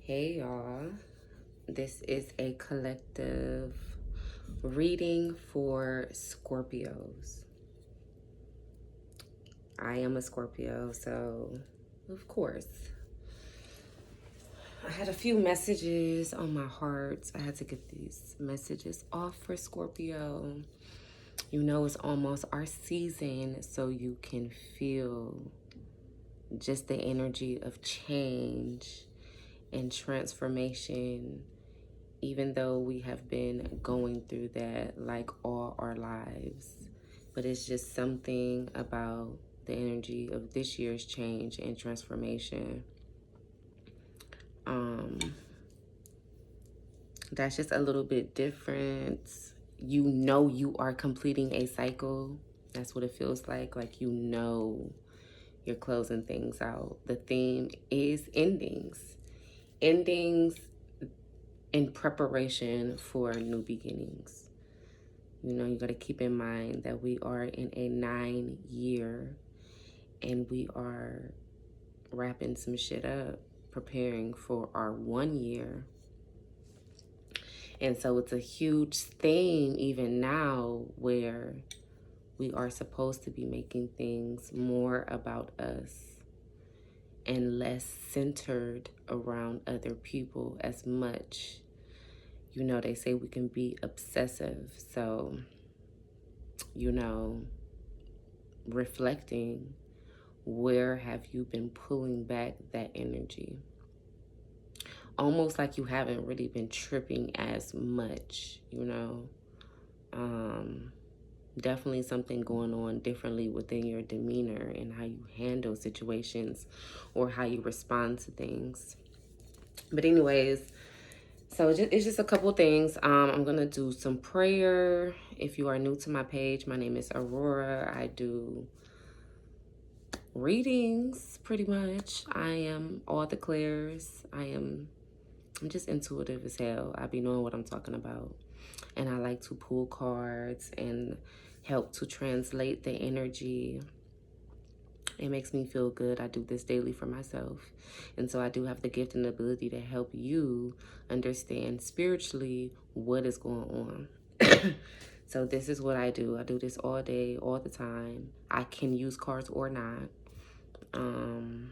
Hey y'all, this is a collective reading for Scorpios. I am a Scorpio, so of course, I had a few messages on my heart. I had to get these messages off for Scorpio. You know, it's almost our season, so you can feel just the energy of change and transformation, even though we have been going through that like all our lives. But it's just something about the energy of this year's change and transformation. That's just a little bit different. You know you are completing a cycle. That's what it feels like. Like you know you're closing things out. The theme is endings. Endings in preparation for new beginnings. You know, you got to keep in mind that we are in a 9-year and we are wrapping some shit up, preparing for our 1 year. And so it's a huge theme even now where we are supposed to be making things more about us and less centered around other people as much. You know, they say we can be obsessive. So, you know, reflecting, where have you been pulling back that energy? Almost like you haven't really been tripping as much, you know. Definitely something going on differently within your demeanor and how you handle situations or how you respond to things. But anyways, so it's just a couple things. I'm going to do some prayer. If you are new to my page, my name is Aurora. I do readings pretty much. I am all the clairs. I'm just intuitive as hell. I be knowing what I'm talking about. And I like to pull cards and help to translate the energy. It makes me feel good. I do this daily for myself. And so I do have the gift and the ability to help you understand spiritually what is going on. So this is what I do. I do this all day, all the time. I can use cards or not. And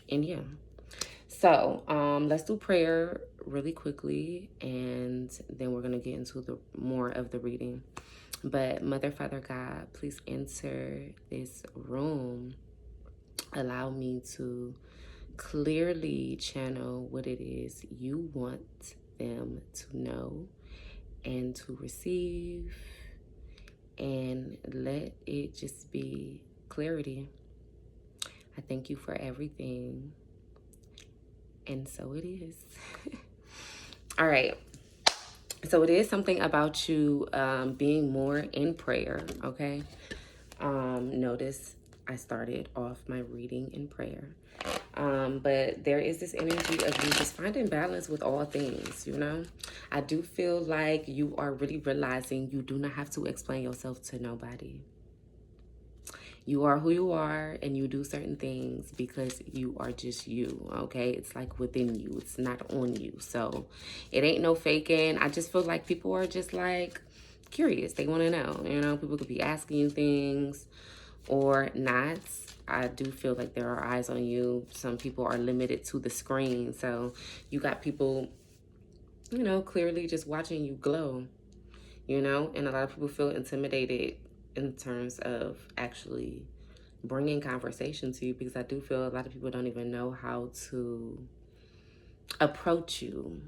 yeah. So let's do prayer really quickly, and then we're going to get into the more of the reading. But Mother, Father, God, please enter this room. Allow me to clearly channel what it is you want them to know and to receive, and let it just be clarity. I thank you for everything, and so it is. All right. So it is something about you being more in prayer, okay? Notice I started off my reading in prayer. But there is this energy of you just finding balance with all things, you know? I do feel like you are really realizing you do not have to explain yourself to nobody. You are who you are, and you do certain things because you are just you, okay? It's like within you. It's not on you. So it ain't no faking. I just feel like people are just like curious. They want to know, you know? People could be asking you things or not. I do feel like there are eyes on you. Some people are limited to the screen. So you got people, you know, clearly just watching you glow, you know? And a lot of people feel intimidated in terms of actually bringing conversation to you, because I do feel a lot of people don't even know how to approach you.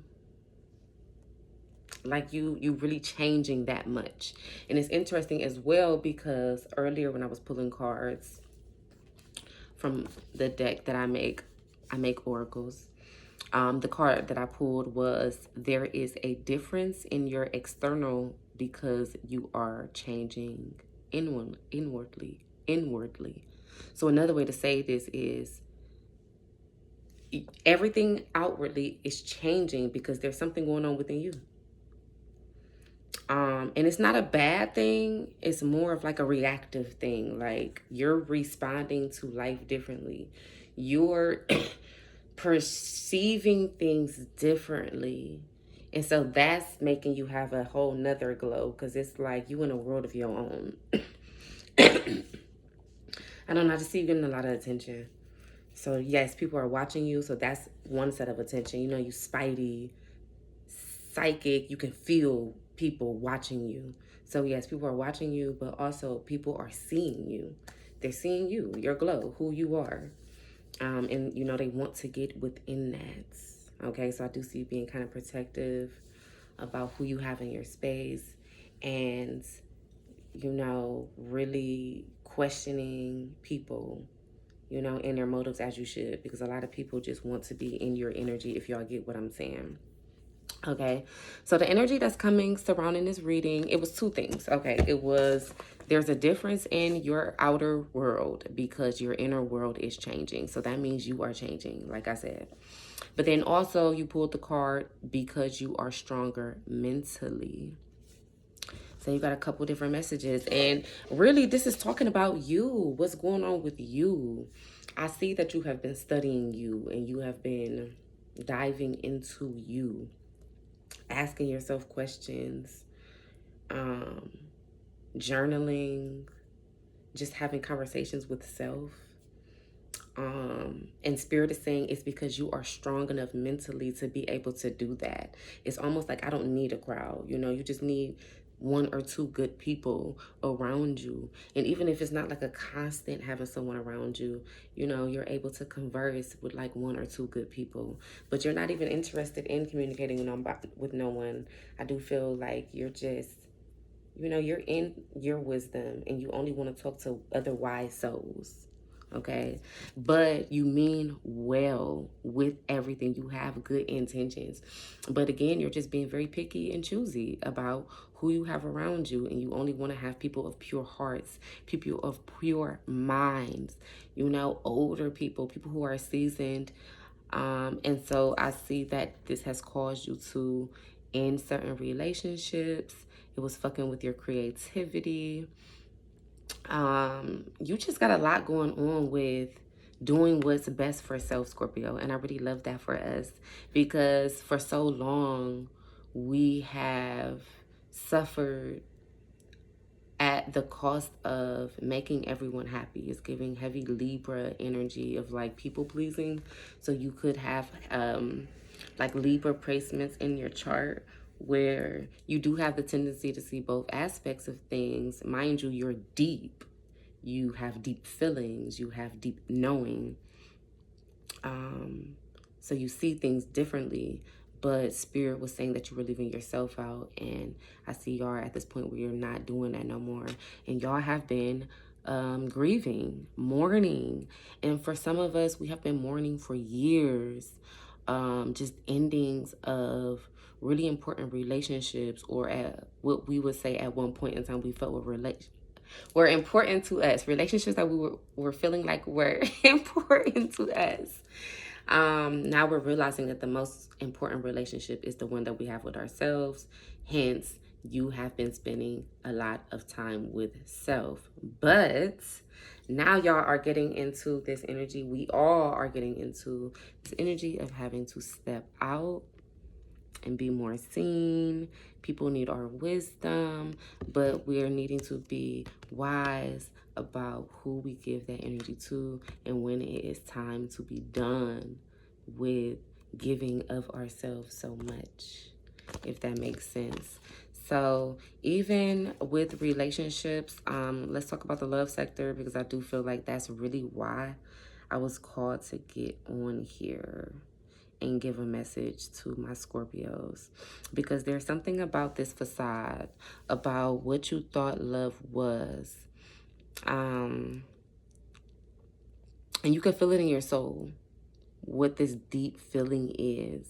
Like you really changing that much. And it's interesting as well because earlier when I was pulling cards from the deck that I make oracles. The card that I pulled was, there is a difference in your external because you are changing inwardly. So another way to say this is, everything outwardly is changing because there's something going on within you. And it's not a bad thing. It's more of like a reactive thing. Like you're responding to life differently. You're perceiving things differently. And so that's making you have a whole nother glow, because it's like you in a world of your own. I don't know, I just see you getting a lot of attention. So yes, people are watching you. So that's one set of attention. You know, you spidey, psychic, you can feel people watching you. So yes, people are watching you, but also people are seeing you. They're seeing you, your glow, who you are. And you know, they want to get within that. Okay, so I do see you being kind of protective about who you have in your space, and you know, really questioning people, you know, in their motives, as you should, because a lot of people just want to be in your energy, if y'all get what I'm saying. Okay, so the energy that's coming surrounding this reading, it was two things. Okay, it was, there's a difference in your outer world because your inner world is changing. So that means you are changing, like I said. But then also you pulled the card because you are stronger mentally. So you got a couple different messages, and really this is talking about you. What's going on with you? I see that you have been studying you, and you have been diving into you, asking yourself questions, um, journaling, just having conversations with self. And spirit is saying it's because you are strong enough mentally to be able to do that. It's almost like I don't need a crowd, you know, you just need one or two good people around you. And even if it's not like a constant having someone around you, you know, you're able to converse with like one or two good people, but you're not even interested in communicating with no one. I do feel like you're just, you know, you're in your wisdom and you only want to talk to other wise souls. Okay, but you mean well with everything. You have good intentions, but again, you're just being very picky and choosy about who you have around you, and you only want to have people of pure hearts, people of pure minds, you know, older people, people who are seasoned. And so I see that this has caused you to end certain relationships. It was fucking with your creativity. You just got a lot going on with doing what's best for self, Scorpio, and I really love that for us, because for so long we have suffered at the cost of making everyone happy. It's giving heavy Libra energy of like people pleasing. So you could have like Libra placements in your chart where you do have the tendency to see both aspects of things. Mind you, you're deep. You have deep feelings. You have deep knowing. So you see things differently. But Spirit was saying that you were leaving yourself out. And I see y'all at this point where you're not doing that no more. And y'all have been grieving, mourning. And for some of us, we have been mourning for years. Just endings of really important relationships, or at what we would say at one point in time we felt were important to us. Relationships that we were feeling like were important to us. Now we're realizing that the most important relationship is the one that we have with ourselves. Hence, you have been spending a lot of time with self. But now y'all are getting into this energy. We all are getting into this energy of having to step out and be more seen. People need our wisdom, but we're needing to be wise about who we give that energy to and when it is time to be done with giving of ourselves so much, if that makes sense. So even with relationships, let's talk about the love sector, because I do feel like that's really why I was called to get on here and give a message to my Scorpios, because there's something about this facade, about what you thought love was, and you can feel it in your soul what this deep feeling is.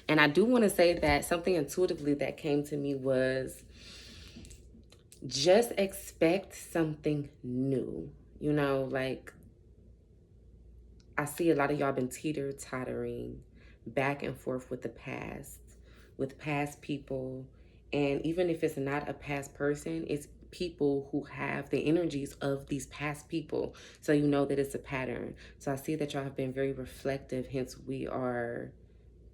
And I do want to say that something intuitively that came to me was just expect something new. You know, like I see a lot of y'all been teeter-tottering back and forth with the past, with past people. And even if it's not a past person, it's people who have the energies of these past people. So you know that it's a pattern. So I see that y'all have been very reflective, hence we are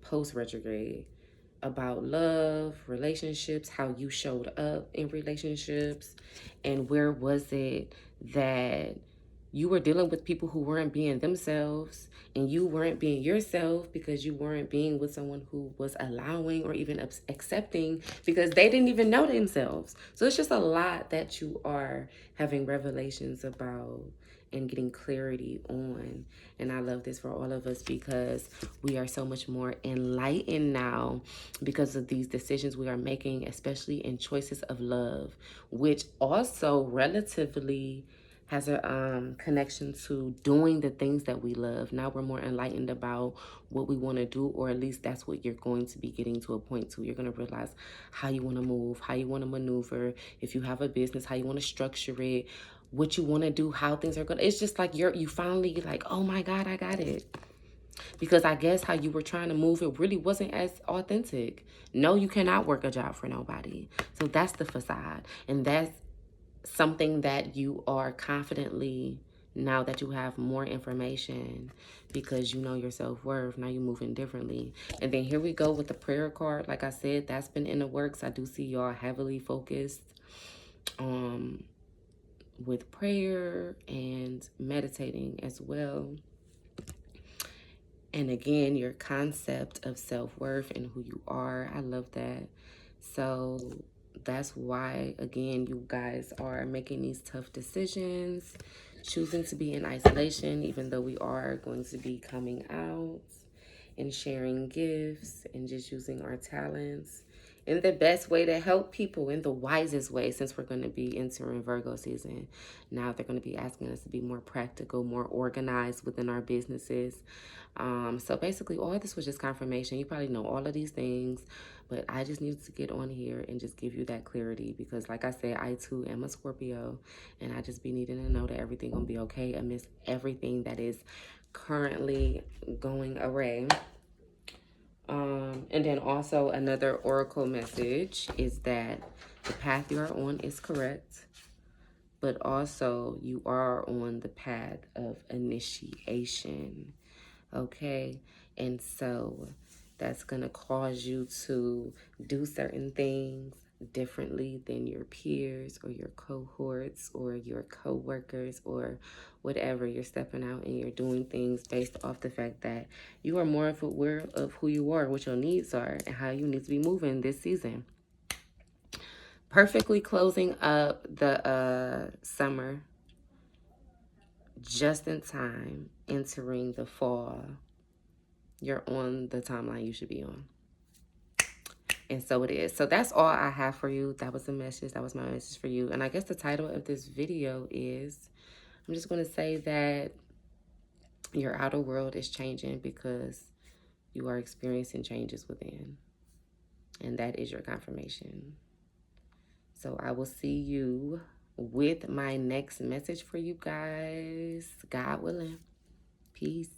post retrograde, about love, relationships, how you showed up in relationships, and where was it that you were dealing with people who weren't being themselves, and you weren't being yourself because you weren't being with someone who was allowing or even accepting because they didn't even know themselves. So it's just a lot that you are having revelations about and getting clarity on. And I love this for all of us because we are so much more enlightened now because of these decisions we are making, especially in choices of love, which also relatively has a connection to doing the things that we love. Now we're more enlightened about what we want to do, or at least that's what you're going to be getting to a point to. You're going to realize how you want to move, how you want to maneuver. If you have a business, how you want to structure it, what you want to do, how things are going to, it's just like you finally like, oh my God, I got it. Because I guess how you were trying to move, it really wasn't as authentic. No, you cannot work a job for nobody. So that's the facade. And that's something that you are confidently, now that you have more information, because you know your self-worth, now you're moving differently. And then here we go with the prayer card. Like I said, that's been in the works. I do see y'all heavily focused with prayer and meditating as well. And again, your concept of self-worth and who you are, I love that. So that's why, again, you guys are making these tough decisions, choosing to be in isolation, even though we are going to be coming out and sharing gifts and just using our talents in the best way to help people, in the wisest way, since we're going to be entering Virgo season. Now they're going to be asking us to be more practical, more organized within our businesses. So basically all this was just confirmation. You probably know all of these things, but I just needed to get on here and just give you that clarity because like I said, I too am a Scorpio, and I just be needing to know that everything gonna be okay amidst everything that is currently going awry. And then also another oracle message is that the path you are on is correct, but also you are on the path of initiation. Okay, and so that's gonna cause you to do certain things differently than your peers or your cohorts or your co-workers or whatever. You're stepping out and you're doing things based off the fact that you are more aware of who you are, what your needs are, and how you need to be moving this season. Perfectly closing up the summer, just in time, entering the fall. You're on the timeline you should be on. And so it is. So that's all I have for you. That was the message. That was my message for you. And I guess the title of this video is, I'm just going to say that your outer world is changing because you are experiencing changes within. And that is your confirmation. So I will see you with my next message for you guys. God willing. Peace.